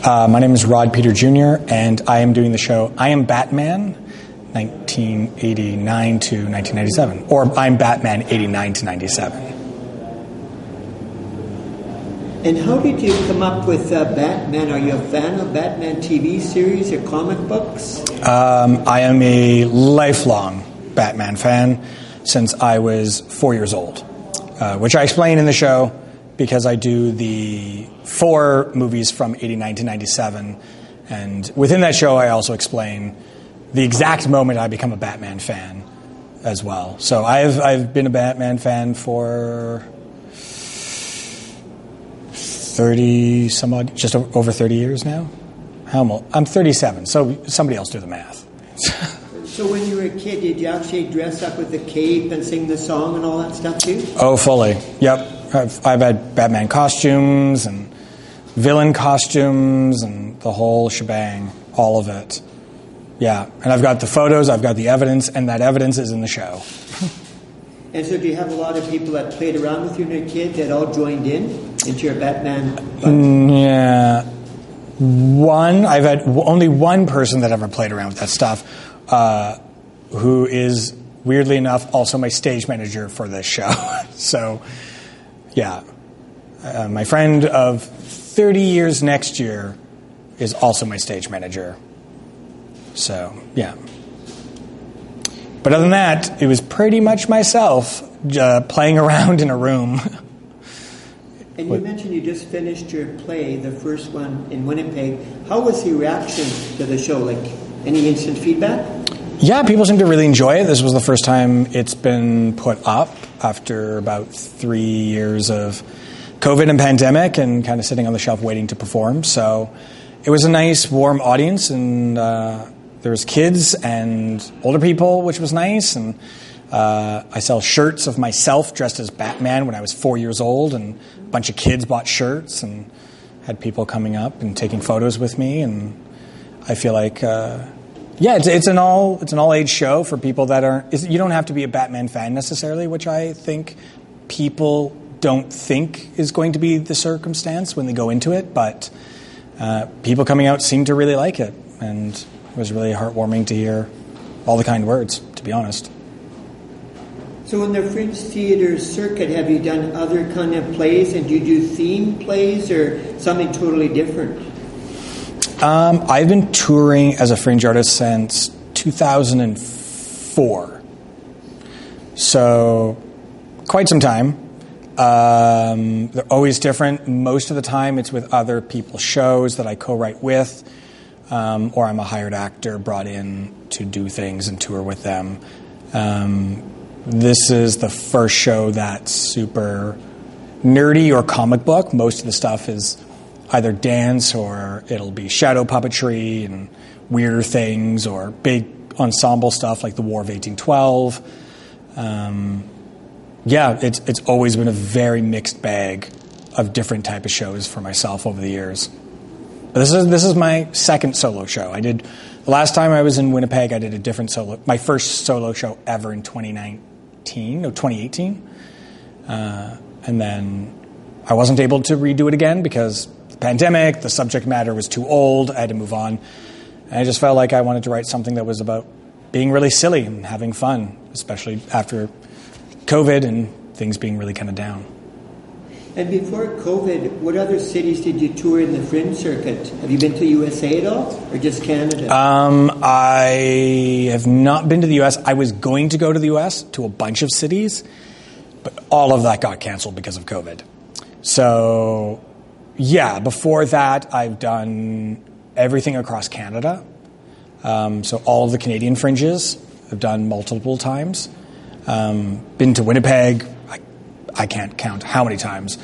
My name is Rod Peter Jr., and I am doing the show I Am Batman, 1989 to 1997, or I'm Batman, 89 to 97. And how did you come up with Batman? Are you a fan of Batman TV series or comic books? I am a lifelong Batman fan since I was 4 years old, which I explain in the show because I do the 4 movies from 89 to 97. And within that show, I also explain the exact moment I become a Batman fan as well. So I've been a Batman fan for 30 some odd, just over 30 years now. I'm 37, so somebody else do the math. So when you were a kid, did you actually dress up with a cape and sing the song and all that stuff too? Oh, fully. Yep. I've had Batman costumes and villain costumes and the whole shebang, all of it. Yeah, and I've got the photos, I've got the evidence, and that evidence is in the show. And so do you have a lot of people that played around with you when you were a kid that all joined into your Batman? Yeah. I've had only one person that ever played around with that stuff, who is, weirdly enough, also my stage manager for this show. So, yeah. My friend of 30 years next year is also my stage manager. So, yeah. But other than that, it was pretty much myself playing around in a room. And you mentioned you just finished your play, the first one in Winnipeg. How was the reaction to the show? Like, any instant feedback? Yeah, people seem to really enjoy it. This was the first time it's been put up after about 3 years of COVID and pandemic and kind of sitting on the shelf waiting to perform. So it was a nice, warm audience, and there was kids and older people, which was nice. And I sell shirts of myself dressed as Batman when I was 4 years old, and a bunch of kids bought shirts and had people coming up and taking photos with me. And I feel like, it's an all age show for people that aren't. You don't have to be a Batman fan necessarily, which I think people don't think is going to be the circumstance when they go into it. But people coming out seem to really like it, and it was really heartwarming to hear all the kind words, to be honest. So in the Fringe Theatre circuit, have you done other kind of plays, and do you do theme plays or something totally different? I've been touring as a Fringe artist since 2004. So quite some time. They're always different. Most of the time it's with other people's shows that I co-write with, or I'm a hired actor brought in to do things and tour with them. This is the first show that's super nerdy or comic book. Most of the stuff is either dance or it'll be shadow puppetry and weirder things or big ensemble stuff like the War of 1812. It's always been a very mixed bag of different type of shows for myself over the years. But this is my second solo show. The last time I was in Winnipeg, I did a different my first solo show ever in 2018. And then I wasn't able to redo it again because the pandemic, the subject matter was too old, I had to move on. And I just felt like I wanted to write something that was about being really silly and having fun, especially after COVID and things being really kind of down. And before COVID, what other cities did you tour in the Fringe circuit? Have you been to USA at all, or just Canada? I have not been to the US. I was going to go to the US, to a bunch of cities, but all of that got canceled because of COVID. So, yeah, before that, I've done everything across Canada. So all of the Canadian Fringes I've done multiple times. Been to Winnipeg, I can't count how many times,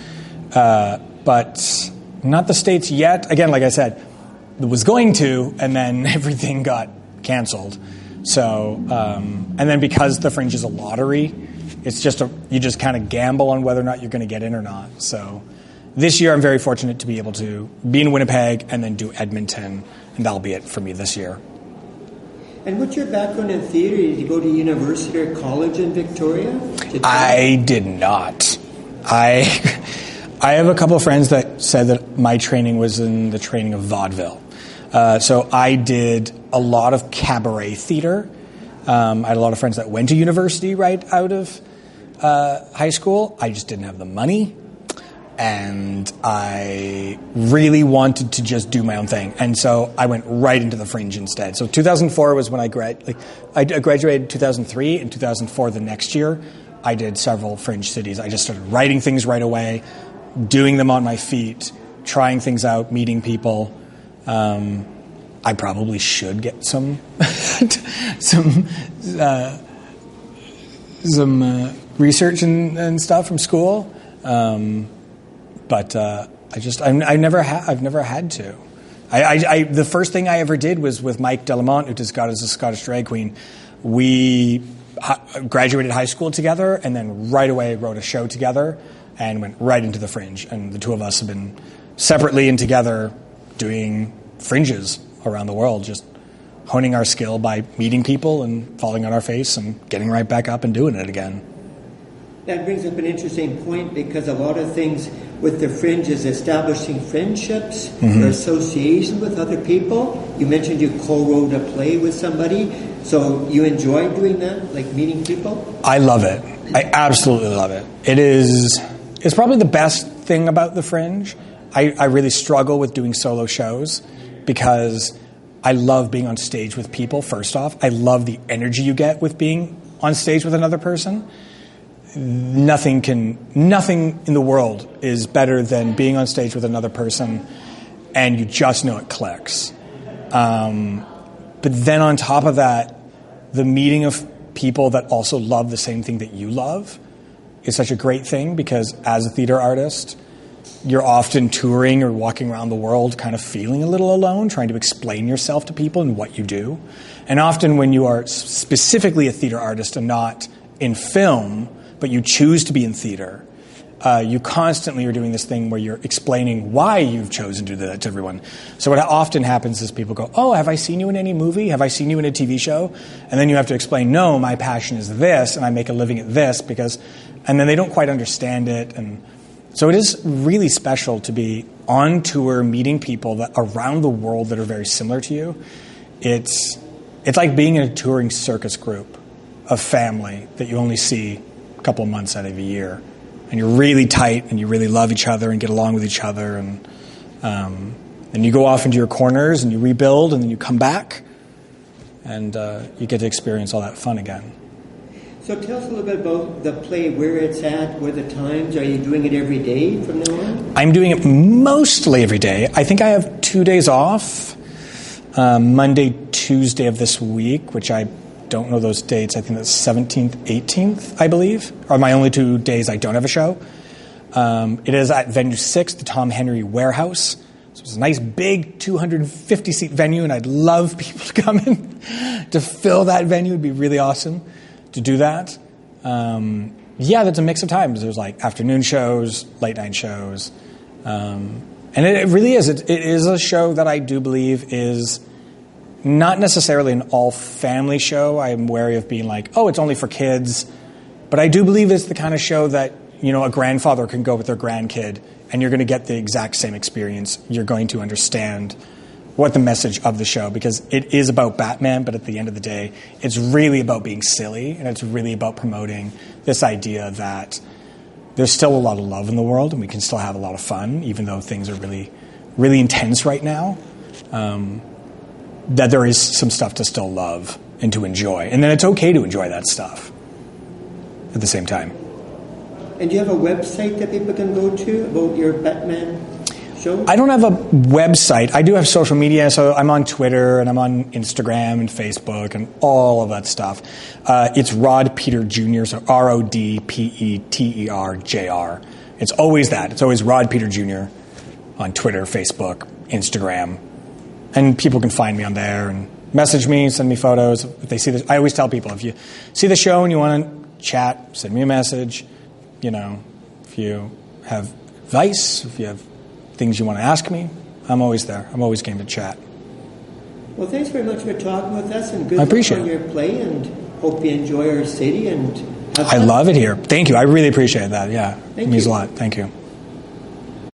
but not the States yet. Again, like I said, it was going to, and then everything got canceled. So, and then because the Fringe is a lottery, it's just you just kind of gamble on whether or not you're going to get in or not. So this year I'm very fortunate to be able to be in Winnipeg and then do Edmonton, and that'll be it for me this year. And what's your background in theatre? Did you go to university or college in Victoria? I did not. I have a couple of friends that said that my training was in the training of vaudeville. So I did a lot of cabaret theater. I had a lot of friends that went to university right out of high school. I just didn't have the money. And I really wanted to just do my own thing. And so I went right into the fringe instead. So 2004 was when I graduated in 2003. In 2004, the next year, I did several fringe cities. I just started writing things right away, doing them on my feet, trying things out, meeting people. I probably should get some research and stuff from school. But I've never had to. The first thing I ever did was with Mike Delamont, who does God is a Scottish Drag Queen. We graduated high school together, and then right away wrote a show together, and went right into the fringe. And the two of us have been separately and together doing fringes around the world, just honing our skill by meeting people and falling on our face and getting right back up and doing it again. That brings up an interesting point, because a lot of things with the fringe is establishing friendships or association with other people. You mentioned you co-wrote a play with somebody, so you enjoy doing that, like meeting people? I love it. I absolutely love it. It's probably the best thing about the fringe. I really struggle with doing solo shows because I love being on stage with people, first off. I love the energy you get with being on stage with another person. Nothing in the world is better than being on stage with another person and you just know it clicks. But then on top of that, the meeting of people that also love the same thing that you love is such a great thing, because as a theater artist, you're often touring or walking around the world kind of feeling a little alone, trying to explain yourself to people and what you do. And often when you are specifically a theater artist and not in film, but you choose to be in theater, you constantly are doing this thing where you're explaining why you've chosen to do that to everyone. So what often happens is people go, oh, have I seen you in any movie? Have I seen you in a TV show? And then you have to explain, no, my passion is this, and I make a living at this, and then they don't quite understand it. And so it is really special to be on tour, meeting people that around the world that are very similar to you. It's like being in a touring circus group of family that you only see a couple of months out of a year, and you're really tight and you really love each other and get along with each other, and you go off into your corners and you rebuild, and then you come back and you get to experience all that fun again. So tell us a little bit about the play, where it's at, where the times. Are you doing it every day from now on? I'm doing it mostly every day. I think I have 2 days off, Monday, Tuesday of this week, which I don't know those dates. I think that's 17th, 18th, I believe, are my only 2 days I don't have a show. It is at Venue 6, the Tom Henry Warehouse. So it's a nice big 250-seat venue, and I'd love people to come in to fill that venue. It would be really awesome to do that. That's a mix of times. There's like afternoon shows, late night shows. And it really is. It is a show that I do believe is not necessarily an all-family show. I'm wary of being like, oh, it's only for kids. But I do believe it's the kind of show that, a grandfather can go with their grandkid, and you're going to get the exact same experience. You're going to understand what the message of the show, because it is about Batman, but at the end of the day, it's really about being silly, and it's really about promoting this idea that there's still a lot of love in the world, and we can still have a lot of fun, even though things are really, really intense right now. That there is some stuff to still love and to enjoy. And then it's okay to enjoy that stuff at the same time. And do you have a website that people can go to about your Batman show? I don't have a website. I do have social media, so I'm on Twitter and I'm on Instagram and Facebook and all of that stuff. It's Rod Peter Jr., so RODPETERJR. It's always that. It's always Rod Peter Jr. on Twitter, Facebook, Instagram. And people can find me on there and message me, send me photos. If they see this, I always tell people, if you see the show and you want to chat, send me a message. If you have advice, if you have things you want to ask me, I'm always there. I'm always game to chat. Well, thanks very much for talking with us, and good luck on your play, and hope you enjoy our city and have fun. I love it here. Thank you. I really appreciate that. Yeah, it means a lot. Thank you.